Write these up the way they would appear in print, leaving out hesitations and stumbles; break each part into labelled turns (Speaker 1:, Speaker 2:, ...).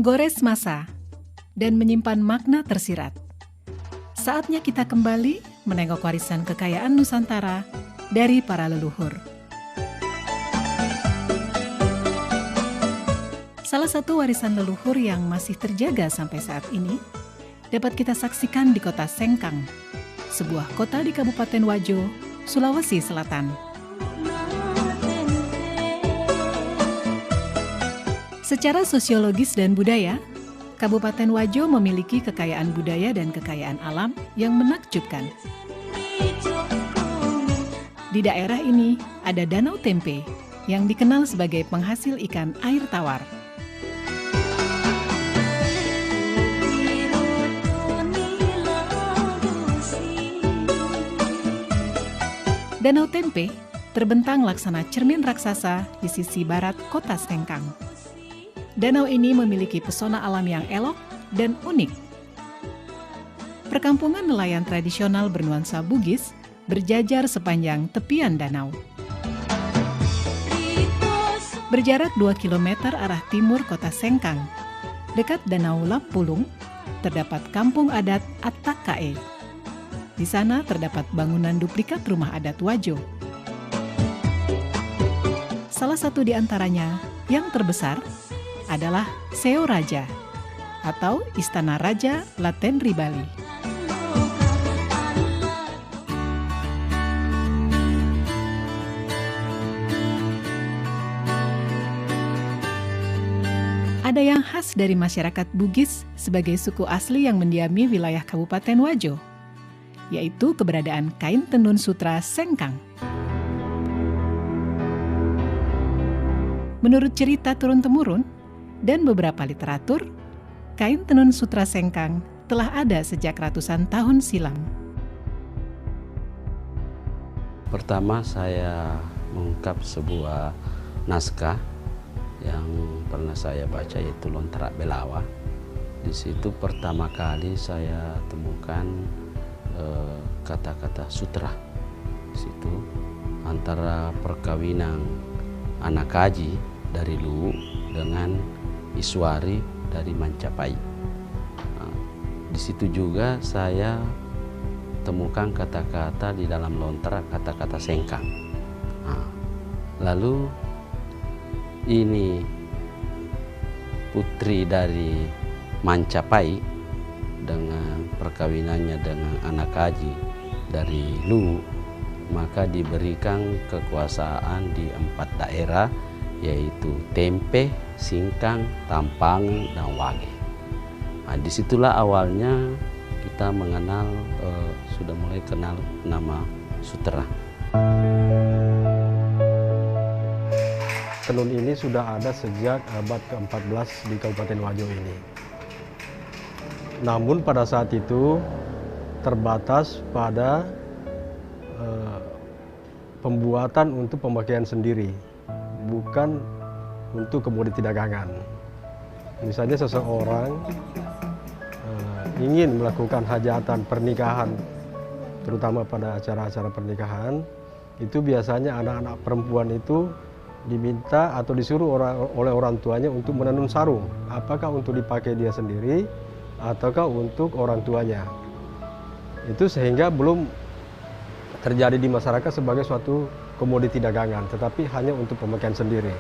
Speaker 1: menggores masa, dan menyimpan makna tersirat. Saatnya kita kembali menengok warisan kekayaan Nusantara dari para leluhur. Salah satu warisan leluhur yang masih terjaga sampai saat ini dapat kita saksikan di kota Sengkang, sebuah kota di Kabupaten Wajo, Sulawesi Selatan. Secara sosiologis dan budaya, Kabupaten Wajo memiliki kekayaan budaya dan kekayaan alam yang menakjubkan. Di daerah ini ada Danau Tempe yang dikenal sebagai penghasil ikan air tawar. Danau Tempe terbentang laksana cermin raksasa di sisi barat kota Sengkang. Danau ini memiliki pesona alam yang elok dan unik. Perkampungan nelayan tradisional bernuansa Bugis berjajar sepanjang tepian danau. Berjarak 2 km arah timur kota Sengkang, dekat Danau Lampulung, terdapat kampung adat Attakae. Di sana terdapat bangunan duplikat rumah adat Wajo. Salah satu di antaranya yang terbesar adalah Seo Raja atau Istana Raja Latenri Bali. Ada yang khas dari masyarakat Bugis sebagai suku asli yang mendiami wilayah Kabupaten Wajo, yaitu keberadaan kain tenun sutra Sengkang. Menurut cerita turun-temurun dan beberapa literatur, kain tenun sutra Sengkang telah ada sejak ratusan tahun silam.
Speaker 2: Pertama saya mengungkap sebuah naskah yang pernah saya baca, yaitu Lontrak Belawa. Di situ pertama kali saya temukan kata-kata sutra. Di situ antara perkawinan Anakaji dari Luwu dengan Iswari dari Mancapai. Di situ juga saya temukan kata-kata di dalam lontrak, kata-kata Sengkang. Lalu ini putri dari Mancapai dengan perkawinannya dengan Anakaji dari Luwu, maka diberikan kekuasaan di 4 daerah, yaitu Tempe, Singkang, Tampangan, dan Wage. Disitulah awalnya kita mengenal, sudah mulai kenal nama sutra.
Speaker 3: Tenun ini sudah ada sejak abad ke-14 di Kabupaten Wajo ini. Namun pada saat itu terbatas pada pembuatan untuk pemakaian sendiri, bukan untuk komoditi dagangan. Misalnya seseorang ingin melakukan hajatan pernikahan, terutama pada acara-acara pernikahan, itu biasanya anak-anak perempuan itu diminta atau disuruh oleh orang tuanya untuk menenun sarung, apakah untuk dipakai dia sendiri ataukah untuk orang tuanya. Itu sehingga belum terjadi di masyarakat sebagai suatu komoditi dagangan, tetapi hanya untuk pemakaian sendiri.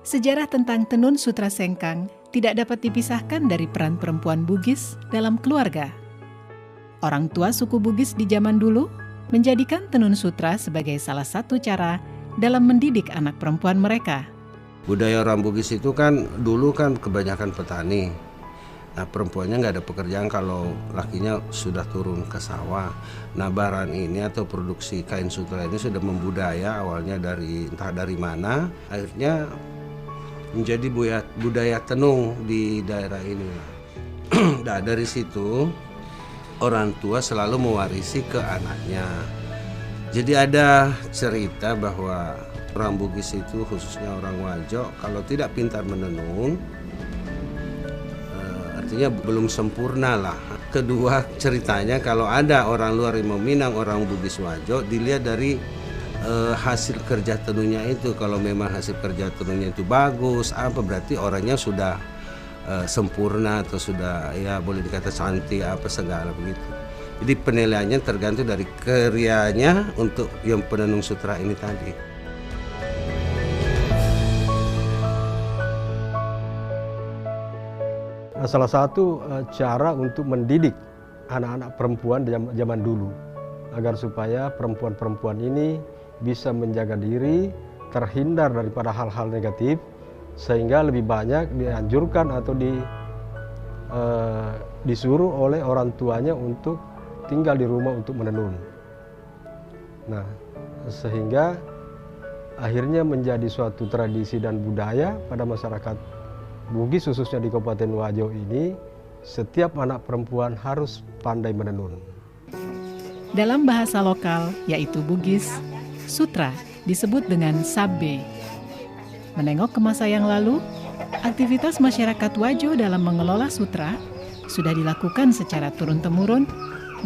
Speaker 1: Sejarah tentang tenun sutra Sengkang tidak dapat dipisahkan dari peran perempuan Bugis dalam keluarga. Orang tua suku Bugis di zaman dulu menjadikan tenun sutra sebagai salah satu cara dalam mendidik anak perempuan mereka.
Speaker 4: Budaya orang Bugis itu kan dulu kan kebanyakan petani. Nah, perempuannya nggak ada pekerjaan kalau lakinya sudah turun ke sawah. Nah, barang ini atau produksi kain sutra ini sudah membudaya, awalnya dari entah dari mana, akhirnya menjadi budaya tenun di daerah ini. Nah, dari situ orang tua selalu mewarisi ke anaknya. Jadi ada cerita bahwa orang Bugis itu, khususnya orang Wajo, kalau tidak pintar menenun, artinya belum sempurna lah. Kedua, ceritanya kalau ada orang luar yang meminang orang Bugis Wajo, dilihat dari hasil kerja tenunnya itu. Kalau memang hasil kerja tenunnya itu bagus, apa berarti orangnya sudah sempurna atau sudah ya boleh dikata cantik apa segala begitu. Jadi penilaiannya tergantung dari karyanya untuk yang penenun sutra ini tadi.
Speaker 3: Salah satu cara untuk mendidik anak-anak perempuan zaman dulu agar supaya perempuan-perempuan ini bisa menjaga diri, terhindar daripada hal-hal negatif, sehingga lebih banyak dianjurkan atau disuruh oleh orang tuanya untuk tinggal di rumah untuk menenun. Nah, sehingga akhirnya menjadi suatu tradisi dan budaya pada masyarakat Bugis, khususnya di Kabupaten Wajo ini, setiap anak perempuan harus pandai menenun.
Speaker 1: Dalam bahasa lokal, yaitu Bugis, sutra disebut dengan sabbe. Menengok ke masa yang lalu, aktivitas masyarakat Wajo dalam mengelola sutra sudah dilakukan secara turun-temurun,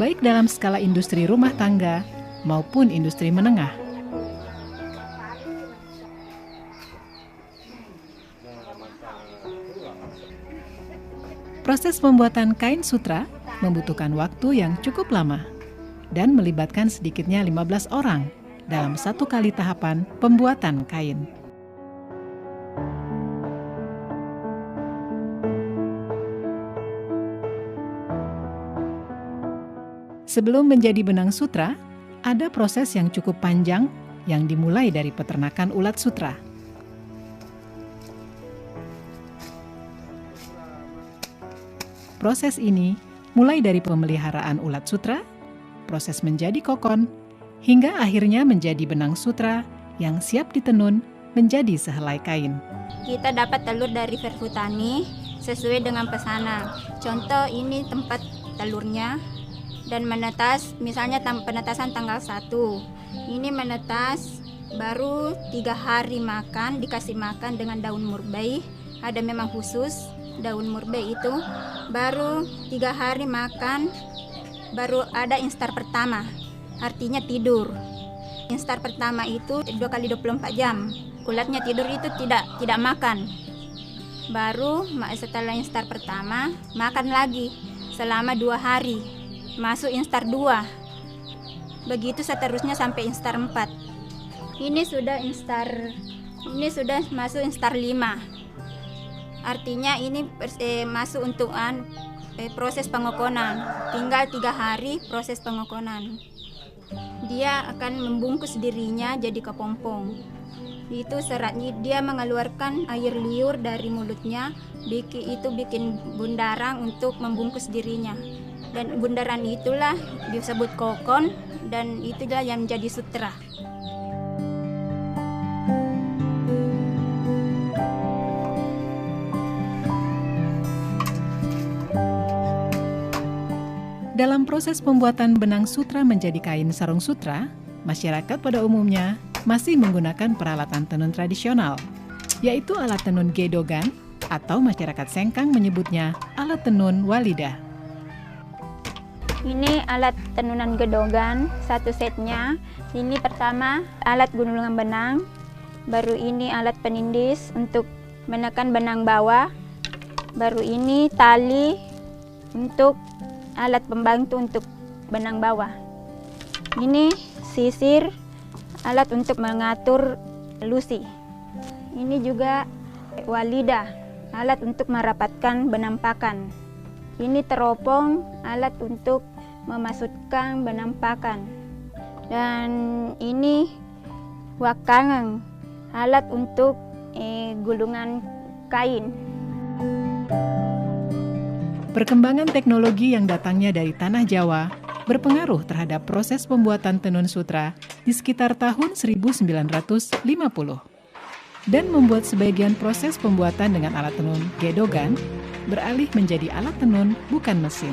Speaker 1: baik dalam skala industri rumah tangga maupun industri menengah. Proses pembuatan kain sutra membutuhkan waktu yang cukup lama dan melibatkan sedikitnya 15 orang dalam satu kali tahapan pembuatan kain. Sebelum menjadi benang sutra, ada proses yang cukup panjang yang dimulai dari peternakan ulat sutra. Proses ini mulai dari pemeliharaan ulat sutra, proses menjadi kokon, hingga akhirnya menjadi benang sutra yang siap ditenun menjadi sehelai kain.
Speaker 5: Kita dapat telur dari Verhutani sesuai dengan pesanan. Contoh ini tempat telurnya. Dan menetas, misalnya penetasan tanggal 1. Ini menetas baru 3 hari makan, dikasih makan dengan daun murbei. Ada memang khusus daun murbei itu. Baru 3 hari makan, baru ada instar pertama. Artinya tidur. Instar pertama itu 2 kali 24 jam. Ulatnya tidur itu tidak makan. Baru setelah instar pertama, makan lagi selama 2 hari. Masuk instar 2. Begitu seterusnya sampai instar 4. Ini sudah masuk instar 5. Artinya ini masuk untuk proses pengokonan. Tinggal 3 hari proses pengokonan. Dia akan membungkus dirinya jadi kepompong. Itu seratnya, dia mengeluarkan air liur dari mulutnya, bikin bundaran untuk membungkus dirinya. Dan bundaran itulah disebut kokon, dan itulah yang menjadi sutra.
Speaker 1: Dalam proses pembuatan benang sutra menjadi kain sarung sutra, masyarakat pada umumnya masih menggunakan peralatan tenun tradisional, yaitu alat tenun gedogan atau masyarakat Sengkang menyebutnya alat tenun walidah.
Speaker 5: Ini alat tenunan gedogan, satu setnya. Ini pertama alat gulungan benang, baru ini alat penindis untuk menekan benang bawah, baru ini tali untuk alat pembantu untuk benang bawah. Ini sisir, alat untuk mengatur lusi. Ini juga walidah, alat untuk merapatkan benang pakan. Ini teropong, alat untuk memasukkan benang pakan. Dan ini wakangang, alat untuk gulungan kain.
Speaker 1: Perkembangan teknologi yang datangnya dari tanah Jawa berpengaruh terhadap proses pembuatan tenun sutra di sekitar tahun 1950 dan membuat sebagian proses pembuatan dengan alat tenun gedogan beralih menjadi alat tenun bukan mesin.